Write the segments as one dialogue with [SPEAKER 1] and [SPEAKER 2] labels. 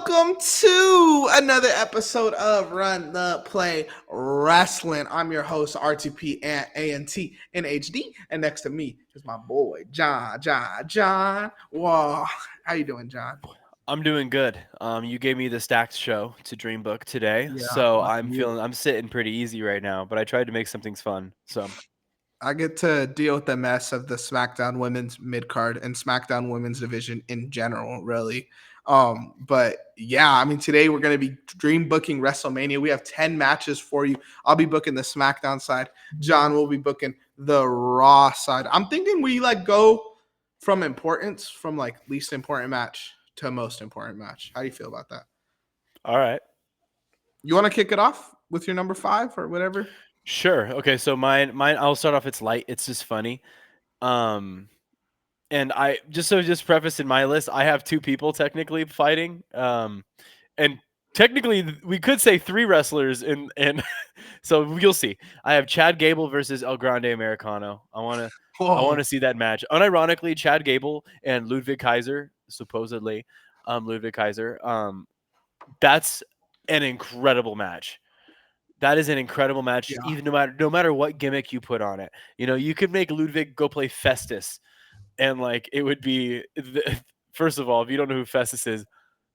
[SPEAKER 1] welcome to another episode of Run the Play Wrestling. I'm your host, RTP and ANT in HD, and next to me is my boy, John. Whoa, how you doing, John?
[SPEAKER 2] I'm doing good. You gave me the stacked show to Dream Book today,
[SPEAKER 1] Yeah,
[SPEAKER 2] so
[SPEAKER 1] lucky you.
[SPEAKER 2] I'm sitting pretty easy right now. But I tried to make some things fun. So
[SPEAKER 1] I get to deal with the mess of the SmackDown Women's mid card and SmackDown Women's division in general, really. But yeah, I mean, today we're going to be dream booking WrestleMania. We have 10 matches for you. I'll be booking the SmackDown side. John will be booking the Raw side. I'm thinking we go from importance, from least important match to most important match. How do you feel about that?
[SPEAKER 2] all right,
[SPEAKER 1] You want to kick it off with your number 5 or whatever?
[SPEAKER 2] sure, okay. So mine. I'll start off. It's light. It's just funny. Um, and just preface in my list, I have two people technically fighting. And technically we could say three wrestlers in so you'll see. I have Chad Gable versus El Grande Americano. I
[SPEAKER 1] Whoa.
[SPEAKER 2] want to see that match. Unironically, Chad Gable and Ludwig Kaiser, supposedly, Ludwig Kaiser. That's an incredible match. That is an incredible match.
[SPEAKER 1] Yeah.
[SPEAKER 2] Even no matter what gimmick you put on it, you could make Ludwig go play Festus, and like it would be. First of all, if you don't know who Festus is,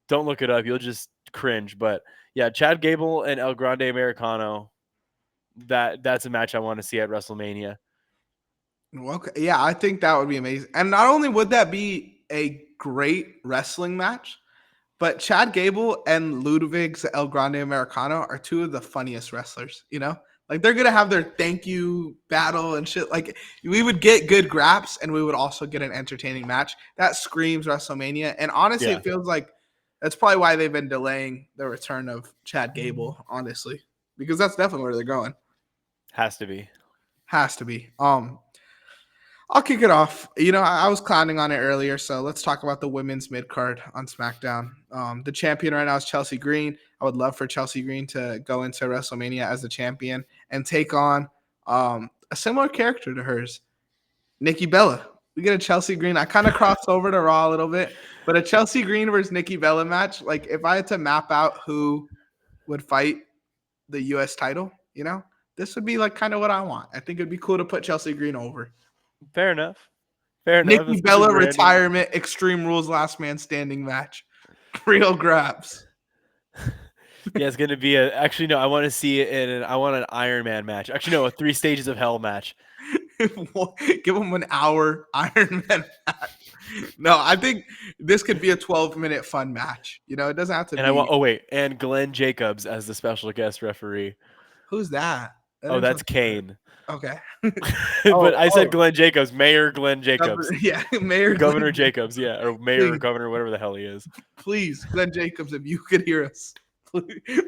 [SPEAKER 2] don't look it up. You'll just cringe. But yeah, Chad Gable and El Grande Americano. That's a match I want to see at WrestleMania.
[SPEAKER 1] Okay. Yeah, I think that would be amazing. And not only would that be a great wrestling match, but Chad Gable and Ludwig's El Grande Americano are two of the funniest wrestlers, Like they're gonna have their thank you battle and shit. Like we would get good graps and we would also get an entertaining match. That screams WrestleMania. And honestly,
[SPEAKER 2] Yeah,
[SPEAKER 1] it feels like that's probably why they've been delaying the return of Chad Gable, honestly. Because that's definitely where they're going.
[SPEAKER 2] has to be.
[SPEAKER 1] Has to be. I'll kick it off. I was clowning on it earlier, so let's talk about the women's mid card on SmackDown. The champion right now is Chelsea Green. I would love for Chelsea Green to go into WrestleMania as the champion and take on a similar character to hers, Nikki Bella. We get a Chelsea Green. I kind of crossed over to Raw a little bit, but a Chelsea Green versus Nikki Bella match. Like if I had to map out who would fight the U.S. title, this would be like kind of what I want. I think it'd be cool to put Chelsea Green over.
[SPEAKER 2] Fair enough. Fair enough.
[SPEAKER 1] Nikki
[SPEAKER 2] That's some good
[SPEAKER 1] Bella
[SPEAKER 2] branding.
[SPEAKER 1] retirement, Extreme Rules last man standing match. Real grabs.
[SPEAKER 2] Yeah, it's gonna be a. Actually, no. I want to see it in. I want an Iron Man match. Actually, no, a 3 stages of hell match.
[SPEAKER 1] Give him an hour Iron Man match. No, I think this could be a 12-minute fun match. It doesn't have to
[SPEAKER 2] And I want.
[SPEAKER 1] be.
[SPEAKER 2] Oh wait, and Glenn Jacobs as the special guest referee.
[SPEAKER 1] Who's that? That
[SPEAKER 2] Oh,
[SPEAKER 1] name
[SPEAKER 2] that's
[SPEAKER 1] sounds familiar.
[SPEAKER 2] Kane.
[SPEAKER 1] Okay.
[SPEAKER 2] But
[SPEAKER 1] oh,
[SPEAKER 2] I said
[SPEAKER 1] oh.
[SPEAKER 2] Glenn Jacobs, Mayor Glenn Jacobs,
[SPEAKER 1] Yeah, Mayor
[SPEAKER 2] Governor
[SPEAKER 1] Glenn.
[SPEAKER 2] Jacobs, yeah, or Mayor or
[SPEAKER 1] Please,
[SPEAKER 2] Governor, whatever the hell he is.
[SPEAKER 1] please, Glenn Jacobs, if you could hear us,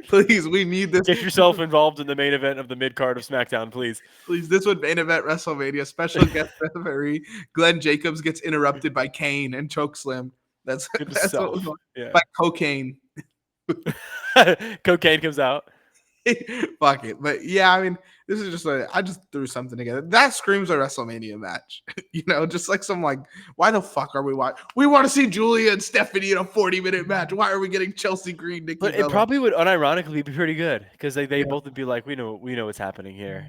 [SPEAKER 1] please, we need this.
[SPEAKER 2] Get yourself involved in the main event of the mid card of SmackDown, please.
[SPEAKER 1] Please, this would main event WrestleMania. Special guest referee Glenn Jacobs gets interrupted by Kane and chokeslam. That's that's what
[SPEAKER 2] Himself,
[SPEAKER 1] was
[SPEAKER 2] yeah.
[SPEAKER 1] by cocaine.
[SPEAKER 2] Cocaine comes out.
[SPEAKER 1] Fuck it, but yeah, I mean, this is just I just threw something together. That screams a WrestleMania match. Just like some why the fuck are we watching? We want to see Julia and Stephanie in a 40-minute match. Why are we getting Chelsea Green, Nikki
[SPEAKER 2] But it
[SPEAKER 1] Bella?
[SPEAKER 2] probably would unironically be pretty good because they
[SPEAKER 1] Yeah.
[SPEAKER 2] both would be like, we know what's happening here.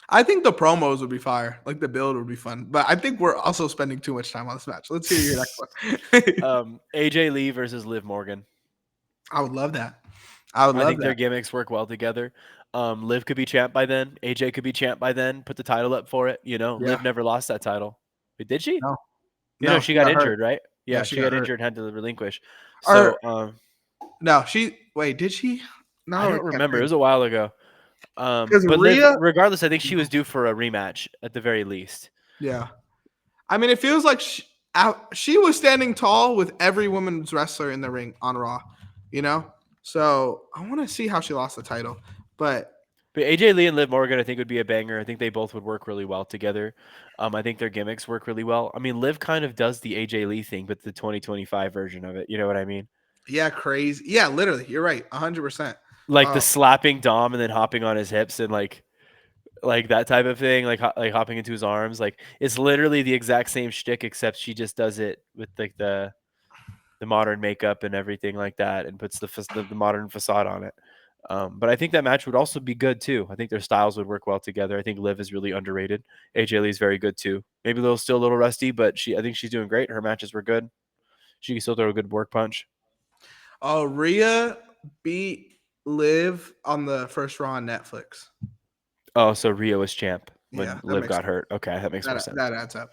[SPEAKER 1] I think the promos would be fire. Like the build would be fun, but I think we're also spending too much time on this match. Let's hear your next one.
[SPEAKER 2] AJ Lee versus Liv Morgan.
[SPEAKER 1] I would love that. I would
[SPEAKER 2] I
[SPEAKER 1] love
[SPEAKER 2] think their
[SPEAKER 1] that.
[SPEAKER 2] gimmicks work well together. Liv could be champ by then. AJ could be champ by then. Put the title up for it.
[SPEAKER 1] Yeah.
[SPEAKER 2] Liv never lost that title. Wait, did she?
[SPEAKER 1] No.
[SPEAKER 2] No,
[SPEAKER 1] No,
[SPEAKER 2] she
[SPEAKER 1] she
[SPEAKER 2] got
[SPEAKER 1] got hurt.
[SPEAKER 2] injured, right?
[SPEAKER 1] Yeah,
[SPEAKER 2] Yeah,
[SPEAKER 1] she
[SPEAKER 2] she
[SPEAKER 1] got
[SPEAKER 2] got
[SPEAKER 1] hurt.
[SPEAKER 2] injured, had to relinquish.
[SPEAKER 1] Or
[SPEAKER 2] So
[SPEAKER 1] no, wait, did she? No,
[SPEAKER 2] I
[SPEAKER 1] I
[SPEAKER 2] don't
[SPEAKER 1] can't
[SPEAKER 2] remember. It
[SPEAKER 1] think.
[SPEAKER 2] was a while ago.
[SPEAKER 1] Because
[SPEAKER 2] But Liv,
[SPEAKER 1] Rhea,
[SPEAKER 2] regardless, I think she was due for a rematch at the very least.
[SPEAKER 1] yeah. I mean, it feels like she was standing tall with every women's wrestler in the ring on Raw, you know? So I want to see how she lost the title. But
[SPEAKER 2] But AJ Lee and Liv Morgan, I think, would be a banger. I think they both would work really well together. I think their gimmicks work really well. I mean, Liv kind of does the AJ Lee thing, but the 2025 version of it. You know what I mean?
[SPEAKER 1] yeah, crazy. Yeah, literally. You're right. 100%.
[SPEAKER 2] Like the slapping Dom and then hopping on his hips and like that type of thing, like like hopping into his arms. Like it's literally the exact same shtick, except she just does it with like the modern makeup and everything like that, and puts the modern facade on it. But I think that match would also be good too. I think their styles would work well together. I think Liv is really underrated. AJ Lee's very good too. Maybe still a little rusty, but I think she's doing great. Her matches were good. She can still throw a good work punch.
[SPEAKER 1] Oh, Rhea beat Liv on the first Raw on Netflix.
[SPEAKER 2] Oh, so Rio was champ
[SPEAKER 1] Yeah,
[SPEAKER 2] when
[SPEAKER 1] that
[SPEAKER 2] Liv
[SPEAKER 1] makes
[SPEAKER 2] got hurt. Okay, that makes more
[SPEAKER 1] that
[SPEAKER 2] sense.
[SPEAKER 1] that adds up.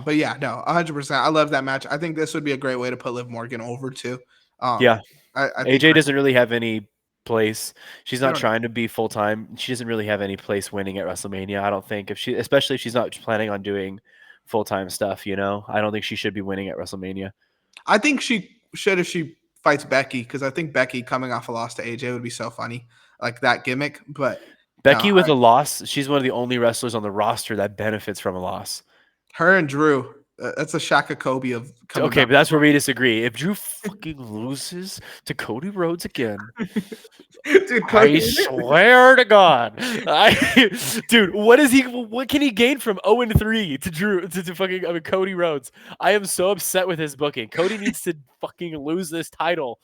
[SPEAKER 1] But yeah, no, 100%. I love that match. I think this would be a great way to put Liv Morgan over too. Um,
[SPEAKER 2] Yeah,
[SPEAKER 1] I think
[SPEAKER 2] AJ doesn't really have any place. She's
[SPEAKER 1] I
[SPEAKER 2] not
[SPEAKER 1] don't know.
[SPEAKER 2] trying to be full time. She doesn't really have any place winning at WrestleMania. I don't think especially if she's not planning on doing full time stuff. I don't think she should be winning at WrestleMania.
[SPEAKER 1] I think she should if she fights Becky because I think Becky coming off a loss to AJ would be so funny, like that gimmick. But no,
[SPEAKER 2] Becky with a loss, she's one of the only wrestlers on the roster that benefits from a loss.
[SPEAKER 1] her and Drew, that's a Shaka Kobe of coming
[SPEAKER 2] Okay,
[SPEAKER 1] back.
[SPEAKER 2] but that's where we disagree. If Drew fucking loses to Cody Rhodes again,
[SPEAKER 1] Dude,
[SPEAKER 2] I swear to God, dude, what can he gain from 0-3 to Drew to fucking Cody Rhodes? I am so upset with his booking. Cody needs to fucking lose this title,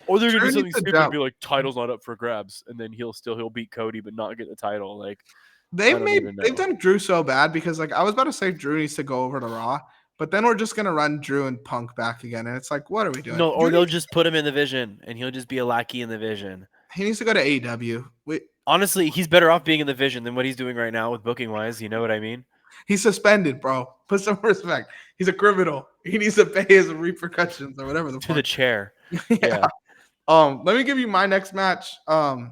[SPEAKER 2] or they're gonna do
[SPEAKER 1] Drew needs
[SPEAKER 2] something
[SPEAKER 1] to
[SPEAKER 2] stupid and
[SPEAKER 1] jump.
[SPEAKER 2] be like, title's not up for grabs, and then he'll beat Cody but not get the title. Like, I
[SPEAKER 1] They've
[SPEAKER 2] don't even
[SPEAKER 1] they've
[SPEAKER 2] know.
[SPEAKER 1] done Drew so bad because like I was about to say Drew needs to go over to Raw, but then we're just gonna run Drew and Punk back again, and it's like, what are we doing?
[SPEAKER 2] No, or they'll just put him in the Vision, and he'll just be a lackey in the Vision.
[SPEAKER 1] He needs to go to AEW.
[SPEAKER 2] Honestly, he's better off being in the Vision than what he's doing right now with booking wise. You know what I mean?
[SPEAKER 1] He's suspended, bro. Put some respect. He's a criminal. He needs to pay his repercussions or whatever the
[SPEAKER 2] To the
[SPEAKER 1] fuck.
[SPEAKER 2] chair.
[SPEAKER 1] Yeah.
[SPEAKER 2] Yeah.
[SPEAKER 1] Let me give you my next match. I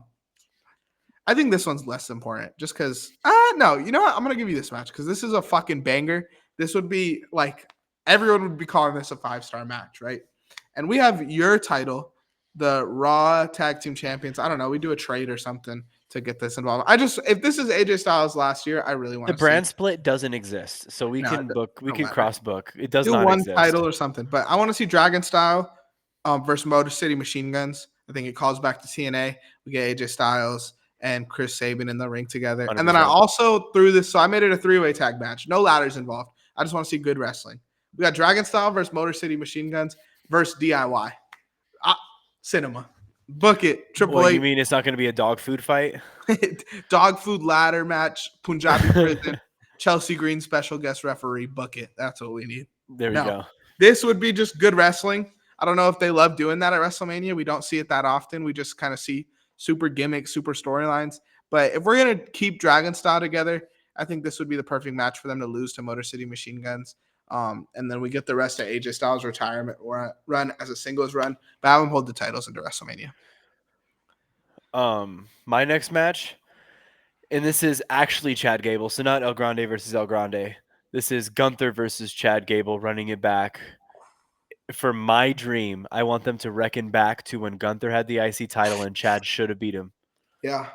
[SPEAKER 1] think this one's less important just because no, you know what? I'm gonna give you this match because this is a fucking banger. This would be like everyone would be calling this a 5-star match, right? And we have your title, the Raw Tag Team Champions. I don't know, we do a trade or something to get this involved. If this is AJ Styles last year, I really
[SPEAKER 2] The
[SPEAKER 1] want to see.
[SPEAKER 2] brand split doesn't exist, so we
[SPEAKER 1] No, it
[SPEAKER 2] can book. We
[SPEAKER 1] don't
[SPEAKER 2] can
[SPEAKER 1] matter.
[SPEAKER 2] cross book. It does
[SPEAKER 1] Do
[SPEAKER 2] not
[SPEAKER 1] one
[SPEAKER 2] exist.
[SPEAKER 1] title or something. But I want to see Dragon Style versus Motor City Machine Guns. I think it calls back to TNA. We get AJ Styles and Chris Sabin in the ring together.
[SPEAKER 2] Hundred
[SPEAKER 1] And then I
[SPEAKER 2] percent.
[SPEAKER 1] also threw this, so I made it a 3-way tag match. No ladders involved. I just want to see good wrestling. We got Dragon Style versus Motor City Machine Guns versus DIY. Cinema. Book it.
[SPEAKER 2] Well,
[SPEAKER 1] Triple
[SPEAKER 2] you
[SPEAKER 1] H.
[SPEAKER 2] mean it's not going to be a dog food fight?
[SPEAKER 1] Dog food ladder match. Punjabi prison. Chelsea Green special guest referee. Book it. That's what we need.
[SPEAKER 2] There we
[SPEAKER 1] No,
[SPEAKER 2] go.
[SPEAKER 1] this would be just good wrestling. I don't know if they love doing that at WrestleMania. We don't see it that often. We just kind of see super gimmicks, super storylines. But if we're gonna keep Dragon Style together, I think this would be the perfect match for them to lose to Motor City Machine Guns. And then we get the rest of AJ Styles' retirement run as a singles run, but have him hold the titles into WrestleMania.
[SPEAKER 2] My next match, and this is actually Chad Gable, so not El Grande versus El Grande. This is Gunther versus Chad Gable, running it back. For my dream, I want them to reckon back to when Gunther had the IC title and Chad should have beat him.
[SPEAKER 1] Yeah.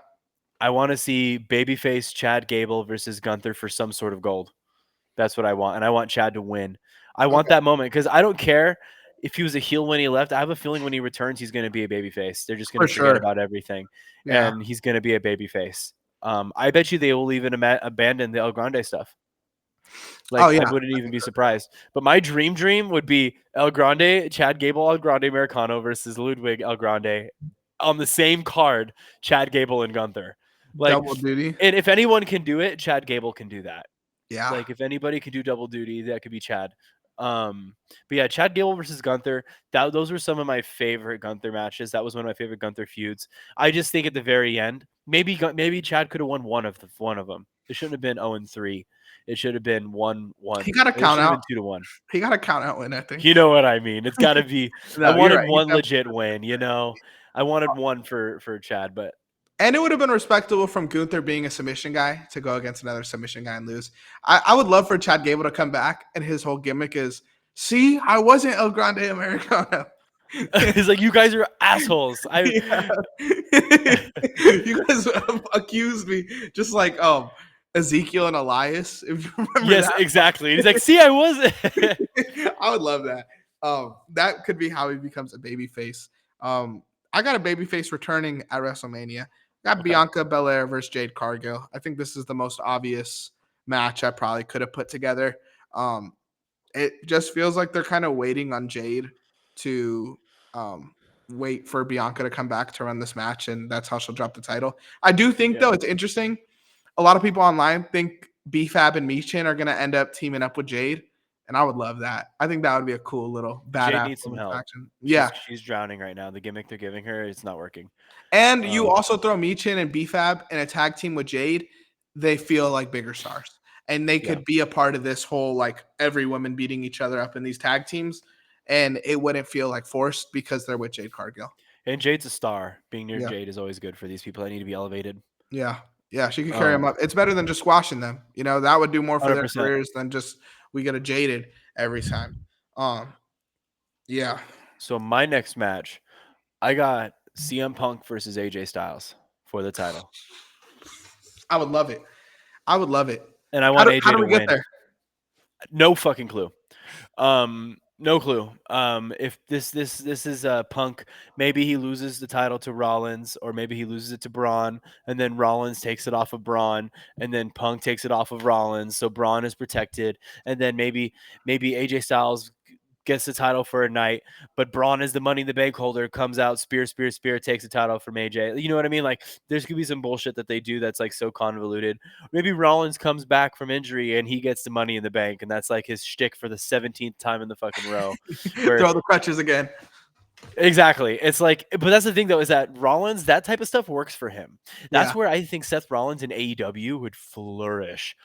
[SPEAKER 2] I want to see babyface Chad Gable versus Gunther for some sort of gold. That's what I want, and I want Chad to win. I want
[SPEAKER 1] Okay.
[SPEAKER 2] that moment because I don't care if he was a heel when he left. I have a feeling when he returns, he's going to be a babyface. They're just going
[SPEAKER 1] For
[SPEAKER 2] to forget
[SPEAKER 1] sure.
[SPEAKER 2] about everything,
[SPEAKER 1] Yeah.
[SPEAKER 2] and he's going to be a babyface. I bet you they will even abandon the El Grande stuff.
[SPEAKER 1] Oh
[SPEAKER 2] Like, I
[SPEAKER 1] yeah.
[SPEAKER 2] wouldn't even be surprised. But my dream would be El Grande, Chad Gable, El Grande Americano versus Ludwig El Grande on the same card, Chad Gable and Gunther. Like,
[SPEAKER 1] Double duty.
[SPEAKER 2] and if anyone can do it, Chad Gable can do that.
[SPEAKER 1] Yeah.
[SPEAKER 2] Like, if anybody can do double duty, that could be Chad. But yeah, Chad Gable versus Gunther. Those were some of my favorite Gunther matches. That was one of my favorite Gunther feuds. I just think at the very end, maybe Chad could have won one of them. It shouldn't have been 0-3. It should have been 1-1.
[SPEAKER 1] He got a
[SPEAKER 2] It
[SPEAKER 1] count
[SPEAKER 2] should have
[SPEAKER 1] out.
[SPEAKER 2] been 2-1.
[SPEAKER 1] He got a count out win, I think.
[SPEAKER 2] You know what I mean? It's got to be. I
[SPEAKER 1] No, you're
[SPEAKER 2] wanted
[SPEAKER 1] right. He
[SPEAKER 2] one
[SPEAKER 1] definitely
[SPEAKER 2] legit win. I wanted one for Chad, but
[SPEAKER 1] And it would have been respectable from Gunther being a submission guy to go against another submission guy and lose. I would love for Chad Gable to come back, and his whole gimmick is, see, I wasn't El Grande Americano.
[SPEAKER 2] he's like, you guys are assholes.
[SPEAKER 1] Yeah. You guys accused me just like Ezekiel and Elias, if you remember
[SPEAKER 2] Yes,
[SPEAKER 1] that.
[SPEAKER 2] exactly. And he's like, see, I wasn't.
[SPEAKER 1] I would love that. That could be how he becomes a baby face. I got a baby face returning at WrestleMania. Got
[SPEAKER 2] Okay.
[SPEAKER 1] Bianca Belair versus Jade Cargill. I think this is the most obvious match I probably could have put together. It just feels like they're kind of waiting on Jade to um, wait for Bianca to come back to run this match, and that's how she'll drop the title. I do think
[SPEAKER 2] Yeah.
[SPEAKER 1] though it's interesting. A lot of people online think BFAB and Michin are going to end up teaming up with Jade, and I would love that. I think that would be a cool little
[SPEAKER 2] Jade
[SPEAKER 1] badass
[SPEAKER 2] needs some
[SPEAKER 1] women's
[SPEAKER 2] help.
[SPEAKER 1] faction. Yeah,
[SPEAKER 2] She's drowning right now. The gimmick they're giving her, it's not working.
[SPEAKER 1] and you
[SPEAKER 2] Um,
[SPEAKER 1] also throw Michin and BFAB in a tag team with Jade, they feel like bigger stars. And they
[SPEAKER 2] yeah.
[SPEAKER 1] could be a part of this whole like every woman beating each other up in these tag teams. And it wouldn't feel like forced because they're with Jade Cargill.
[SPEAKER 2] And Jade's a star. Being near
[SPEAKER 1] Yeah.
[SPEAKER 2] Jade is always good for these people that need to be elevated.
[SPEAKER 1] Yeah. Yeah. She could carry them up.
[SPEAKER 2] 100%.
[SPEAKER 1] It's better than just squashing them. That would do more for their careers than just we get a Jaded every time. Um, yeah.
[SPEAKER 2] So my next match, I got CM Punk versus AJ Styles for the title.
[SPEAKER 1] I would love it. I would love it.
[SPEAKER 2] And I
[SPEAKER 1] How
[SPEAKER 2] want
[SPEAKER 1] do, how
[SPEAKER 2] AJ
[SPEAKER 1] do
[SPEAKER 2] to
[SPEAKER 1] we get
[SPEAKER 2] win.
[SPEAKER 1] there?
[SPEAKER 2] No fucking clue. No clue. If this is Punk, maybe he loses the title to Rollins, or maybe he loses it to Braun, and then Rollins takes it off of Braun, and then Punk takes it off of Rollins, so Braun is protected, and then maybe AJ Styles gets the title for a night, but Braun is the Money in the Bank holder, comes out, spear, takes the title from AJ. You know what I mean? Like, there's gonna be some bullshit that they do that's like so convoluted. Maybe Rollins comes back from injury and he gets the Money in the Bank, and that's like his shtick for the 17th time in the fucking row. Where
[SPEAKER 1] Throw the crutches again.
[SPEAKER 2] exactly, it's like, but that's the thing though, is that Rollins, that type of stuff works for him.
[SPEAKER 1] Yeah.
[SPEAKER 2] That's where I think Seth Rollins in AEW would flourish.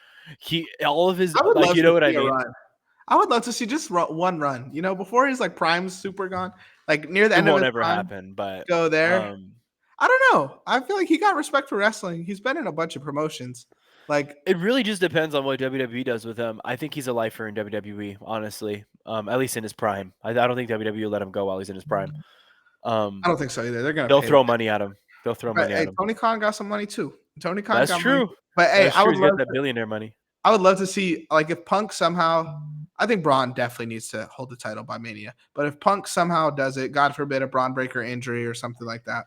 [SPEAKER 2] All of his,
[SPEAKER 1] I would
[SPEAKER 2] like,
[SPEAKER 1] love
[SPEAKER 2] you know
[SPEAKER 1] to
[SPEAKER 2] what I
[SPEAKER 1] see a
[SPEAKER 2] mean?
[SPEAKER 1] run. I would love to see just one run. Before his like prime's super gone, like near the
[SPEAKER 2] It
[SPEAKER 1] end of
[SPEAKER 2] won't
[SPEAKER 1] his
[SPEAKER 2] ever
[SPEAKER 1] prime,
[SPEAKER 2] happen, but
[SPEAKER 1] go there.
[SPEAKER 2] um
[SPEAKER 1] I don't know. I feel like he got respect for wrestling. He's been in a bunch of promotions. Like,
[SPEAKER 2] it really just depends on what WWE does with him. I think he's a lifer in WWE, honestly. At least in his prime. I don't think WWE will let him go while he's in his prime.
[SPEAKER 1] I don't think so either. They're gonna
[SPEAKER 2] They'll
[SPEAKER 1] pay the
[SPEAKER 2] throw
[SPEAKER 1] guy.
[SPEAKER 2] money at him. They'll throw
[SPEAKER 1] But
[SPEAKER 2] money at
[SPEAKER 1] hey,
[SPEAKER 2] him.
[SPEAKER 1] Tony Khan got some money too. Tony Khan
[SPEAKER 2] That's
[SPEAKER 1] got money.
[SPEAKER 2] true.
[SPEAKER 1] But hey,
[SPEAKER 2] That's true. He's got that billionaire money.
[SPEAKER 1] I would love to see like if Punk somehow. I think Braun definitely needs to hold the title by Mania. But if Punk somehow does it, God forbid a Braun Breaker injury or something like that.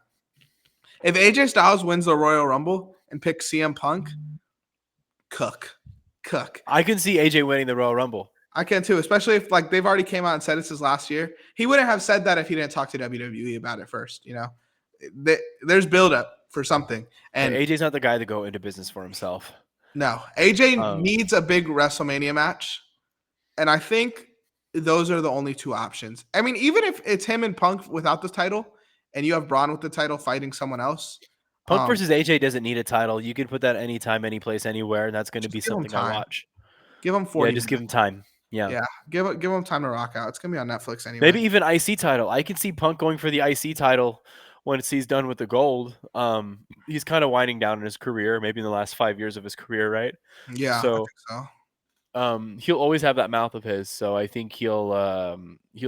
[SPEAKER 1] If AJ Styles wins the Royal Rumble and picks CM Punk, cook.
[SPEAKER 2] I can see AJ winning the Royal Rumble.
[SPEAKER 1] I can too, especially if like they've already came out and said it's his last year. He wouldn't have said that if he didn't talk to WWE about it first. There's build up for something,
[SPEAKER 2] Hey,
[SPEAKER 1] and
[SPEAKER 2] AJ's not the guy to go into business for himself.
[SPEAKER 1] no, AJ
[SPEAKER 2] Um,
[SPEAKER 1] needs a big WrestleMania match, and I think those are the only two options. I mean, even if it's him and Punk without the title, and you have Braun with the title fighting someone else,
[SPEAKER 2] Punk versus AJ doesn't need a title. You can put that anytime, any place, anywhere, and that's going to
[SPEAKER 1] just
[SPEAKER 2] be
[SPEAKER 1] give him
[SPEAKER 2] something I
[SPEAKER 1] time.
[SPEAKER 2] watch.
[SPEAKER 1] Give him
[SPEAKER 2] Yeah,
[SPEAKER 1] 40
[SPEAKER 2] just give
[SPEAKER 1] minutes.
[SPEAKER 2] him time. Yeah.
[SPEAKER 1] Yeah, give him time to rock out. It's gonna be on Netflix anyway.
[SPEAKER 2] Maybe even IC title. I can see Punk going for the IC title once he's done with the gold. He's kind of winding down in his career, maybe in the last 5 years of his career, right?
[SPEAKER 1] Yeah, I
[SPEAKER 2] So
[SPEAKER 1] think so.
[SPEAKER 2] he'll always have that mouth of his. So I think he'll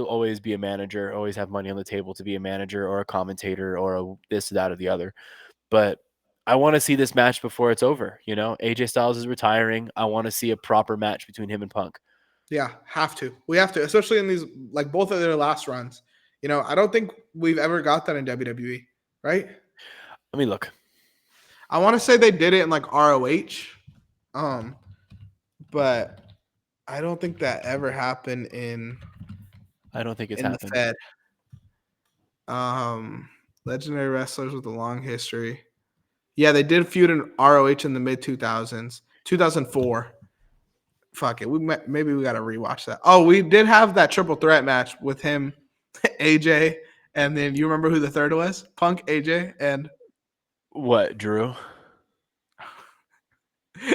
[SPEAKER 2] always be a manager, always have money on the table to be a manager or a commentator or this, that, or the other. But I want to see this match before it's over. AJ Styles is retiring. I want to see a proper match between him and Punk.
[SPEAKER 1] Yeah, have to. We have to, especially in these like both of their last runs. I don't think we've ever got that in WWE, right?
[SPEAKER 2] Let me look.
[SPEAKER 1] I want to say they did it in like ROH, but I don't think that ever happened
[SPEAKER 2] I don't think it's
[SPEAKER 1] in the
[SPEAKER 2] happened.
[SPEAKER 1] Fed. Legendary wrestlers with a long history. Yeah, they did feud in ROH in the mid 2000s, 2004. Fuck it, maybe we got to rewatch that. Oh, we did have that triple threat match with him, AJ, and then you remember who the third was? Punk, AJ, and
[SPEAKER 2] What, Drew?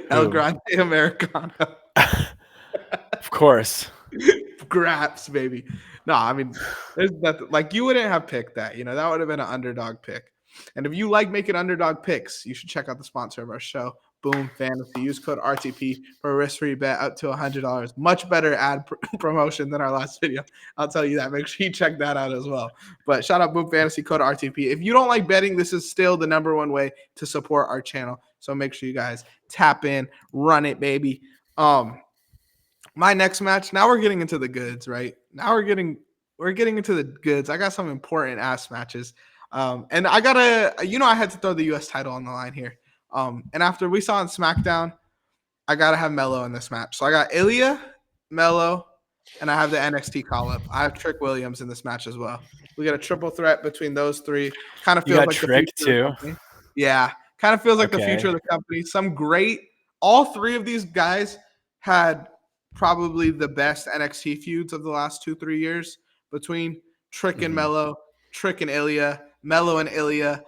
[SPEAKER 1] El
[SPEAKER 2] Who?
[SPEAKER 1] Grande Americano.
[SPEAKER 2] Of course.
[SPEAKER 1] Graps, baby. No, I mean, there's nothing like you wouldn't have picked that. That would have been an underdog pick. And if you like making underdog picks, you should check out the sponsor of our show, Boom Fantasy. Use code RTP for a risk-free bet up to $100. Much better ad promotion than our last video. I'll tell you that. Make sure you check that out as well. But shout out Boom Fantasy, code RTP. If you don't like betting, this is still the number one way to support our channel. So make sure you guys tap in, run it, baby. My next match. Now we're getting into the goods, right? Now we're getting into the goods. I got some important ass matches. And I gotta, I had to throw the US title on the line here. And after we saw on SmackDown, I gotta have Melo in this match. So I got Ilya, Melo, and I have the NXT call up. I have Trick Williams in this match as well. We got a triple threat between those three. Kind of
[SPEAKER 2] You
[SPEAKER 1] feels
[SPEAKER 2] got
[SPEAKER 1] like the future
[SPEAKER 2] Trick
[SPEAKER 1] of the
[SPEAKER 2] too.
[SPEAKER 1] company. Yeah, kind of feels like the future of
[SPEAKER 2] Okay.
[SPEAKER 1] the company. Some great. All three of these guys had probably the best NXT feuds of the last 2-3 years between Trick and
[SPEAKER 2] Hmm.
[SPEAKER 1] Mello, Trick and Ilya, Mello and Ilya.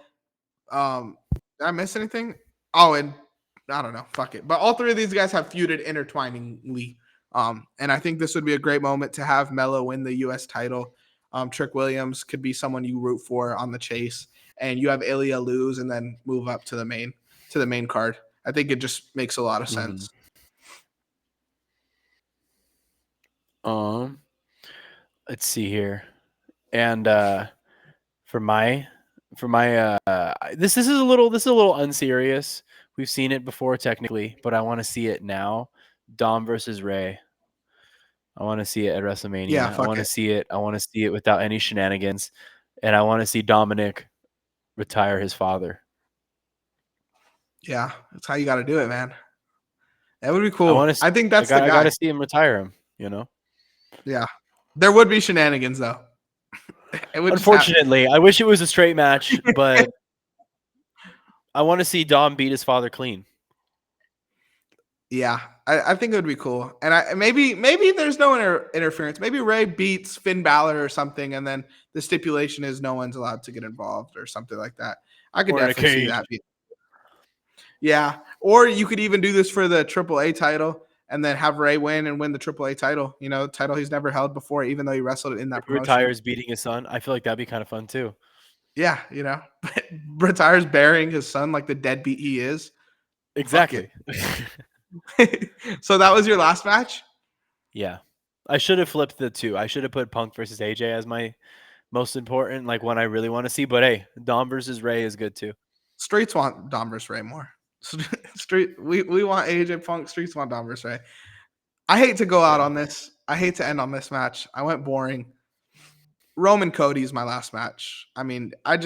[SPEAKER 1] Did I miss anything? Oh, and I don't know. Fuck it. But all three of these guys have feuded intertwiningly. And I think this would be a great moment to have Mello win the U.S. title. Trick Williams could be someone you root for on the chase, and you have Ilya lose and then move up to the main card. I think it just makes a lot of
[SPEAKER 2] Hmm.
[SPEAKER 1] sense.
[SPEAKER 2] Um, let's see here. And for my this is a little unserious. We've seen it before technically, but I want to see it now. Dom versus Ray. I want to see it at
[SPEAKER 1] Yeah,
[SPEAKER 2] WrestleMania. I
[SPEAKER 1] fuck
[SPEAKER 2] want to
[SPEAKER 1] it.
[SPEAKER 2] see it. I want to see it without any shenanigans, and I want to see Dominic retire his father.
[SPEAKER 1] Yeah, that's how you got to do it, man. That would be
[SPEAKER 2] I want
[SPEAKER 1] cool.
[SPEAKER 2] to.
[SPEAKER 1] I think that's the
[SPEAKER 2] I got
[SPEAKER 1] guy.
[SPEAKER 2] to see him retire him. You know.
[SPEAKER 1] Yeah, there would be shenanigans though. It would just happen.
[SPEAKER 2] Unfortunately, I wish it was a straight match, but I want to see Dom beat his father clean.
[SPEAKER 1] Yeah, I think it would be cool, and maybe there's no interference. Maybe Ray beats Finn Balor or something, and then the stipulation is no one's allowed to get involved or something like that. I could
[SPEAKER 2] Or in a
[SPEAKER 1] definitely see
[SPEAKER 2] cage.
[SPEAKER 1] that. Yeah, or you could even do this for the AAA title, and then have Ray win and win the AAA title. You know, title he's never held before, even though he wrestled in that
[SPEAKER 2] If he
[SPEAKER 1] promotion.
[SPEAKER 2] retires beating his son, I feel like that'd be kind of fun too.
[SPEAKER 1] Yeah, you know, retires burying his son like the deadbeat he is. Fuck it.
[SPEAKER 2] Exactly.
[SPEAKER 1] So that was your last match.
[SPEAKER 2] Yeah. I should have flipped the two. I should have put Punk versus AJ as my most important, like one I really want to see. But hey, Dom versus Ray is good too.
[SPEAKER 1] Streets want Dom versus Ray more. We want AJ Punk. Streets want Dom versus Ray. I hate to go out
[SPEAKER 2] Yeah.
[SPEAKER 1] on this. I hate to end on this match. I went boring. Roman Cody is my last match. I mean, I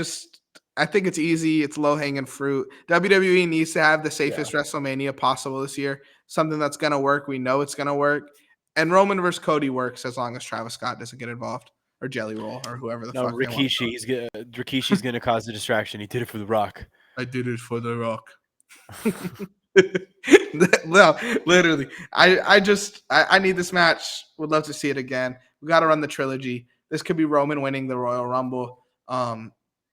[SPEAKER 1] think it's easy. It's low hanging fruit. WWE needs to have the
[SPEAKER 2] Yeah.
[SPEAKER 1] safest WrestleMania possible this year. Something that's gonna work. We know it's gonna work. And Roman versus Cody works as long as Travis Scott doesn't get involved or Jelly Roll or whoever the
[SPEAKER 2] No,
[SPEAKER 1] fuck they want.
[SPEAKER 2] Rikishi's gonna cause a distraction. He did it for The Rock.
[SPEAKER 1] I did it for The Rock. No, literally. I need this match. Would love to see it again. We got to run the trilogy. This could be Roman winning the Royal Rumble.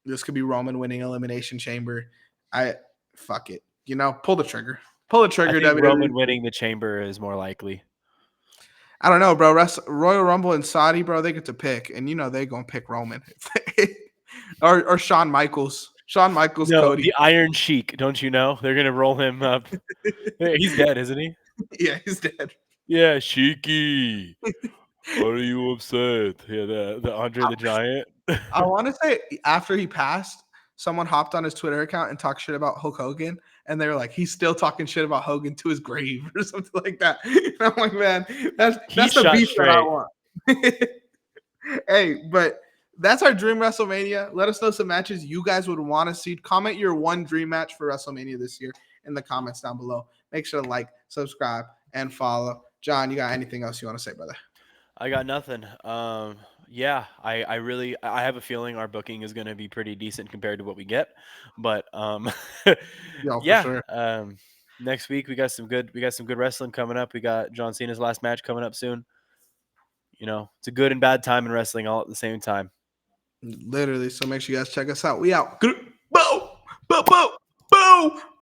[SPEAKER 1] This could be Roman winning Elimination Chamber. I fuck it. You know, pull the trigger. Pull the
[SPEAKER 2] I
[SPEAKER 1] trigger,
[SPEAKER 2] think
[SPEAKER 1] WWE.
[SPEAKER 2] Roman winning the chamber is more likely.
[SPEAKER 1] I don't know, bro. Royal Rumble and Saudi, bro, they get to pick, and you know they gonna pick Roman or Shawn Michaels. Shawn Michaels,
[SPEAKER 2] No,
[SPEAKER 1] Cody.
[SPEAKER 2] the Iron Sheik, don't you know? They're gonna roll him up. He's dead, isn't he?
[SPEAKER 1] Yeah, he's dead.
[SPEAKER 2] Yeah, Sheiky. What are you upset? Yeah, the Andre the Giant.
[SPEAKER 1] I want to say after he passed, someone hopped on his Twitter account and talked shit about Hulk Hogan, and they were like, he's still talking shit about Hogan to his grave or something like that. And I'm like, man,
[SPEAKER 2] He
[SPEAKER 1] that's the
[SPEAKER 2] shot
[SPEAKER 1] beef that I
[SPEAKER 2] straight.
[SPEAKER 1] want. Hey, but that's our dream WrestleMania. Let us know some matches you guys would want to see. Comment your one dream match for WrestleMania this year in the comments down below. Make sure to like, subscribe, and follow. John, you got anything else you want to say, brother?
[SPEAKER 2] I got nothing. Yeah, I really I have a feeling our booking is going to be pretty decent compared to what we get, but
[SPEAKER 1] Yo, for
[SPEAKER 2] yeah.
[SPEAKER 1] sure.
[SPEAKER 2] Next week we got some good wrestling coming up. We got John Cena's last match coming up soon. You know, it's a good and bad time in wrestling all at the same time.
[SPEAKER 1] Literally. So make sure you guys check us out. We out. Boom, boom, boom, boom.